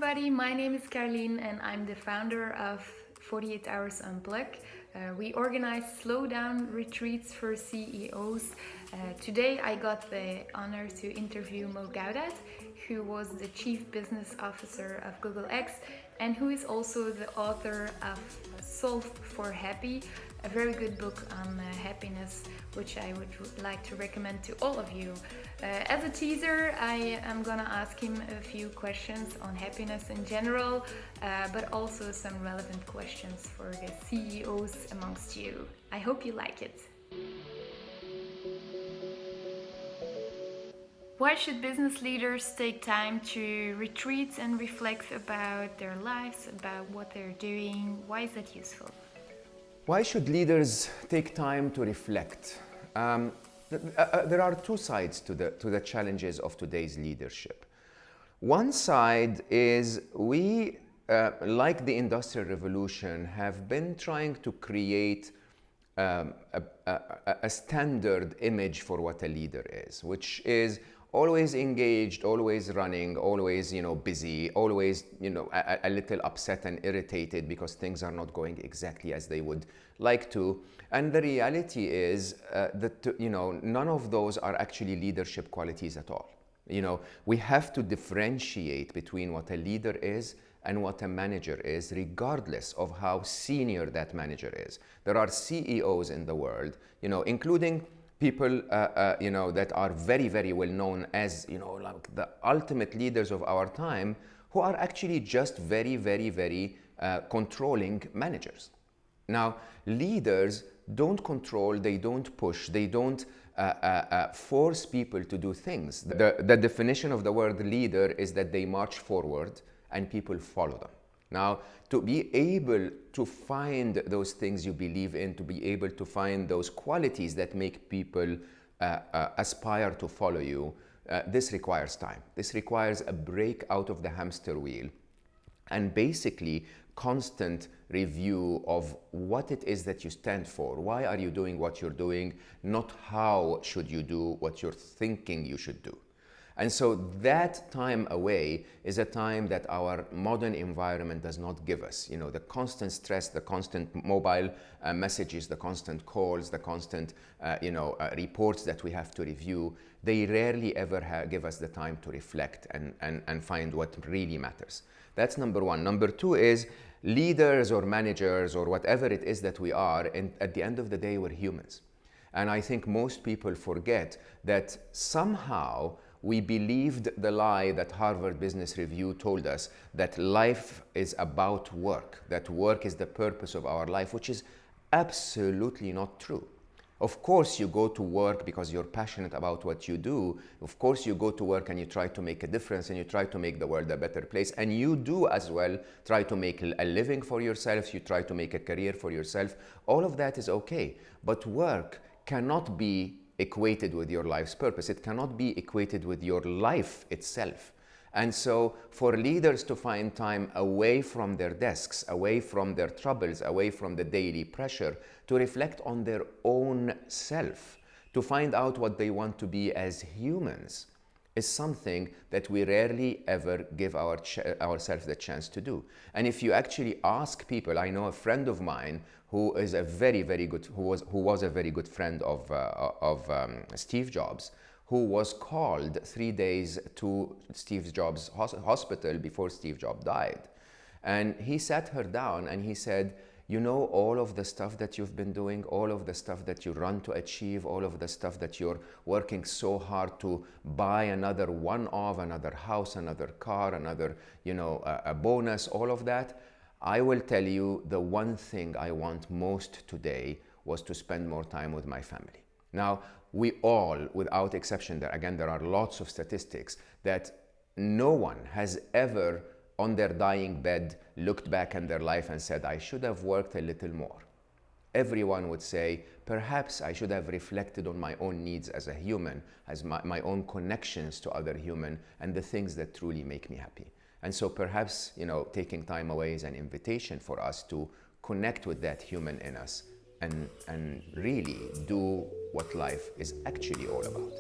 everybody, my name is Caroline and I'm the founder of 48 Hours Unplug. We organize slowdown retreats for CEOs. Today I got the honor to interview Mo Gawdat, who was the Chief Business Officer of Google X and who is also the author of Solve for Happy, a very good book on happiness, which I would like to recommend to all of you. As a teaser, I am gonna ask him a few questions on happiness in general, but also some relevant questions for the CEOs amongst you. I hope you like it. Why should business leaders take time to retreat and reflect about their lives, about what they're doing? Why is that useful? Why should leaders take time to reflect? There are two sides to the challenges of today's leadership. One side is we, like the Industrial Revolution, have been trying to create a standard image for what a leader is, which is always engaged, always running, always busy, always a little upset and irritated because things are not going exactly as they would like to. And the reality is that none of those are actually leadership qualities at all. We have to differentiate between what a leader is and what a manager is, regardless of how senior that manager is. There are CEOs in the world, including people that are very, very well known as like the ultimate leaders of our time, who are actually just very, very, very controlling managers. Now, leaders don't control, they don't push, they don't force people to do things. The definition of the word leader is that they march forward and people follow them. Now, to be able to find those things you believe in, to be able to find those qualities that make people aspire to follow you, this requires time. This requires a break out of the hamster wheel and basically constant review of what it is that you stand for. Why are you doing what you're doing? Not how should you do what you're thinking you should do. And so that time away is a time that our modern environment does not give us. The constant stress, the constant mobile messages, the constant calls, the constant reports that we have to review, they rarely ever give us the time to reflect and find what really matters. That's number one. Number two is leaders or managers or whatever it is that we are, and at the end of the day, we're humans. And I think most people forget that somehow we believed the lie that Harvard Business Review told us, that life is about work, that work is the purpose of our life, which is absolutely not true. Of course, you go to work because you're passionate about what you do. Of course, you go to work and you try to make a difference and you try to make the world a better place. And you do as well try to make a living for yourself. You try to make a career for yourself. All of that is okay. But work cannot be equated with your life's purpose. It cannot be equated with your life itself. And so for leaders to find time away from their desks, away from their troubles, away from the daily pressure, to reflect on their own self, to find out what they want to be as humans, is something that we rarely ever give ourselves the chance to do. And if you actually ask people, I know a friend of mine who is a very, very good, who was a very good friend of Steve Jobs, who was called 3 days to Steve Jobs' hospital before Steve Jobs died. And he sat her down and he said, all of the stuff that you've been doing, all of the stuff that you run to achieve, all of the stuff that you're working so hard to buy, another one-off, another house, another car, another, a bonus, all of that, I will tell you the one thing I want most today was to spend more time with my family. Now, we all, without exception, there are lots of statistics that no one has ever on their dying bed looked back in their life and said, I should have worked a little more. Everyone would say, perhaps I should have reflected on my own needs as a human, as my own connections to other humans and the things that truly make me happy. And so perhaps, taking time away is an invitation for us to connect with that human in us and really do what life is actually all about.